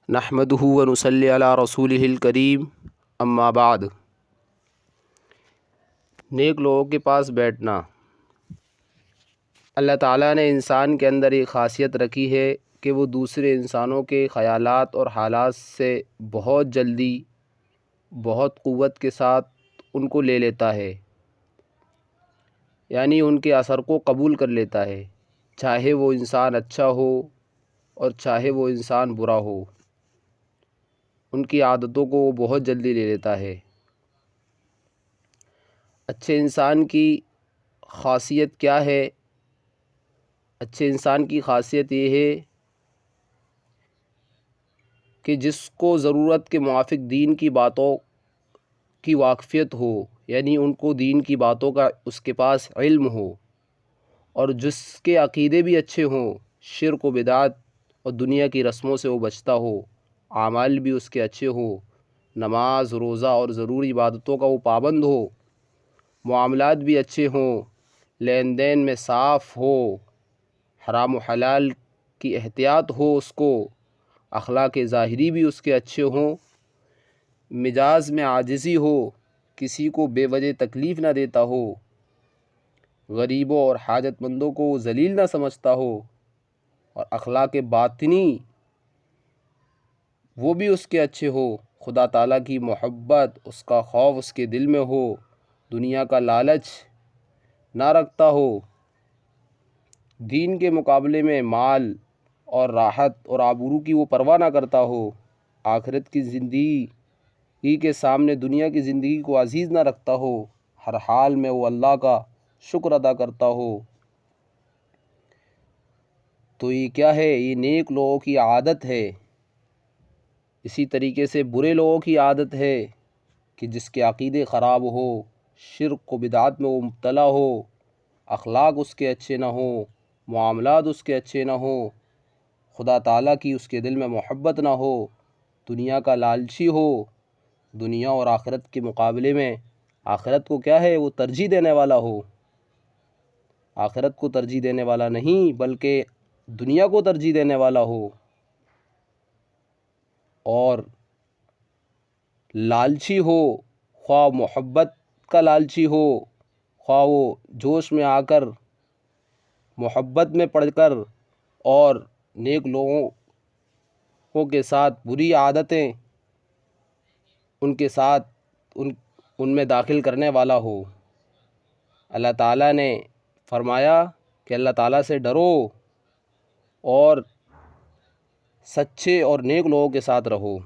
نحمدہ و نصلی علی رسولہ الکریم، اما بعد۔ نیک لوگوں کے پاس بیٹھنا۔ اللہ تعالیٰ نے انسان کے اندر ایک خاصیت رکھی ہے کہ وہ دوسرے انسانوں کے خیالات اور حالات سے بہت جلدی، بہت قوت کے ساتھ ان کو لے لیتا ہے، یعنی ان کے اثر کو قبول کر لیتا ہے، چاہے وہ انسان اچھا ہو اور چاہے وہ انسان برا ہو۔ ان کی عادتوں کو وہ بہت جلدی لے لیتا ہے۔ اچھے انسان کی خاصیت کیا ہے؟ اچھے انسان کی خاصیت یہ ہے کہ جس کو ضرورت کے موافق دین کی باتوں کی واقفیت ہو، یعنی ان کو دین کی باتوں کا اس کے پاس علم ہو، اور جس کے عقیدے بھی اچھے ہوں، شرک و بدعت اور دنیا کی رسموں سے وہ بچتا ہو، اعمال بھی اس کے اچھے ہوں، نماز، روزہ اور ضروری عبادتوں کا وہ پابند ہو، معاملات بھی اچھے ہوں، لین دین میں صاف ہو، حرام و حلال کی احتیاط ہو اس کو، اخلاق ظاہری بھی اس کے اچھے ہوں، مزاج میں عاجزی ہو، کسی کو بے وجہ تکلیف نہ دیتا ہو، غریبوں اور حاجت مندوں کو ذلیل نہ سمجھتا ہو، اور اخلاق باطنی وہ بھی اس کے اچھے ہو، خدا تعالیٰ کی محبت، اس کا خوف اس کے دل میں ہو، دنیا کا لالچ نہ رکھتا ہو، دین کے مقابلے میں مال اور راحت اور آبرو کی وہ پرواہ نہ کرتا ہو، آخرت کی زندگی کے سامنے دنیا کی زندگی کو عزیز نہ رکھتا ہو، ہر حال میں وہ اللہ کا شکر ادا کرتا ہو۔ تو یہ کیا ہے؟ یہ نیک لوگوں کی عادت ہے۔ اسی طریقے سے برے لوگوں کی عادت ہے کہ جس کے عقیدے خراب ہو، شرک و بدعات میں وہ مبتلا ہو، اخلاق اس کے اچھے نہ ہوں، معاملات اس کے اچھے نہ ہوں، خدا تعالیٰ کی اس کے دل میں محبت نہ ہو، دنیا کا لالچی ہو، دنیا اور آخرت کے مقابلے میں آخرت کو کیا ہے وہ ترجیح دینے والا ہو، آخرت کو ترجیح دینے والا نہیں بلکہ دنیا کو ترجیح دینے والا ہو، اور لالچی ہو، خواہ محبت کا لالچی ہو، خواہ وہ جوش میں آ کر، محبت میں پڑھ کر اور نیک لوگوں کے ساتھ بری عادتیں ان کے ساتھ ان میں داخل کرنے والا ہو۔ اللہ تعالیٰ نے فرمایا کہ اللہ تعالیٰ سے ڈرو اور سچے اور نیک لوگوں کے ساتھ رہو۔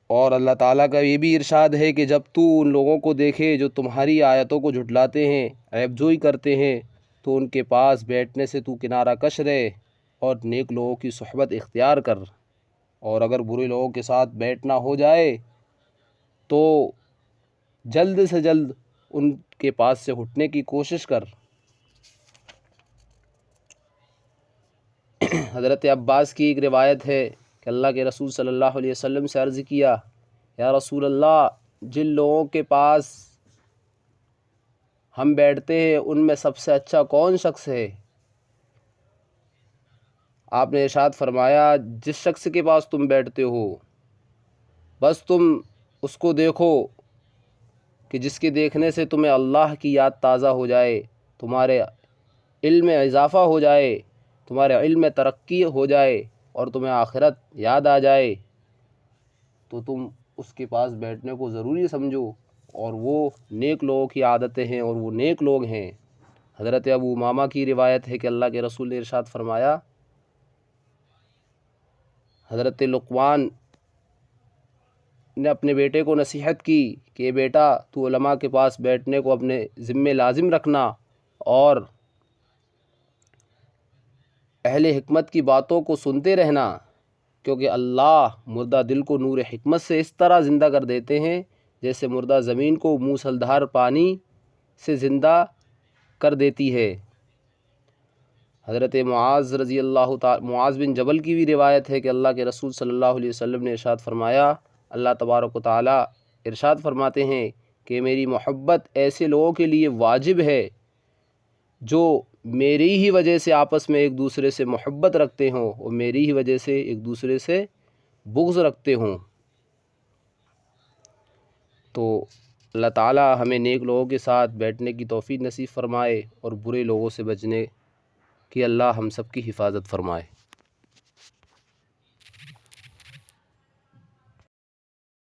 اور اللہ تعالیٰ کا یہ بھی ارشاد ہے کہ جب تو ان لوگوں کو دیکھے جو تمہاری آیتوں کو جھٹلاتے ہیں، عیب جوئی کرتے ہیں، تو ان کے پاس بیٹھنے سے تو کنارہ کش رہے اور نیک لوگوں کی صحبت اختیار کر، اور اگر برے لوگوں کے ساتھ بیٹھنا ہو جائے تو جلد سے جلد ان کے پاس سے ہٹنے کی کوشش کر۔ حضرت عباس کی ایک روایت ہے کہ اللہ کے رسول صلی اللہ علیہ وسلم سے عرض کیا، یا رسول اللہ، جن لوگوں کے پاس ہم بیٹھتے ہیں ان میں سب سے اچھا کون شخص ہے؟ آپ نے ارشاد فرمایا، جس شخص کے پاس تم بیٹھتے ہو بس تم اس کو دیکھو کہ جس کے دیکھنے سے تمہیں اللہ کی یاد تازہ ہو جائے، تمہارے علم میں اضافہ ہو جائے، تمہارے علم میں ترقی ہو جائے اور تمہیں آخرت یاد آ جائے، تو تم اس کے پاس بیٹھنے کو ضروری سمجھو، اور وہ نیک لوگوں کی عادتیں ہیں اور وہ نیک لوگ ہیں۔ حضرت ابو امامہ کی روایت ہے کہ اللہ کے رسول نے ارشاد فرمایا، حضرت لقمان نے اپنے بیٹے کو نصیحت کی کہ بیٹا، تو علماء کے پاس بیٹھنے کو اپنے ذمے لازم رکھنا اور اہل حکمت کی باتوں کو سنتے رہنا، کیونکہ اللہ مردہ دل کو نور حکمت سے اس طرح زندہ کر دیتے ہیں جیسے مردہ زمین کو موسلدھار پانی سے زندہ کر دیتی ہے۔ حضرت معاذ بن جبل کی بھی روایت ہے کہ اللہ کے رسول صلی اللہ علیہ وسلم نے ارشاد فرمایا، اللہ تبارک و تعالیٰ ارشاد فرماتے ہیں کہ میری محبت ایسے لوگوں کے لیے واجب ہے جو میری ہی وجہ سے آپس میں ایک دوسرے سے محبت رکھتے ہوں اور میری ہی وجہ سے ایک دوسرے سے بغض رکھتے ہوں۔ تو اللہ تعالیٰ ہمیں نیک لوگوں کے ساتھ بیٹھنے کی توفیق نصیب فرمائے اور برے لوگوں سے بچنے کی اللہ ہم سب کی حفاظت فرمائے۔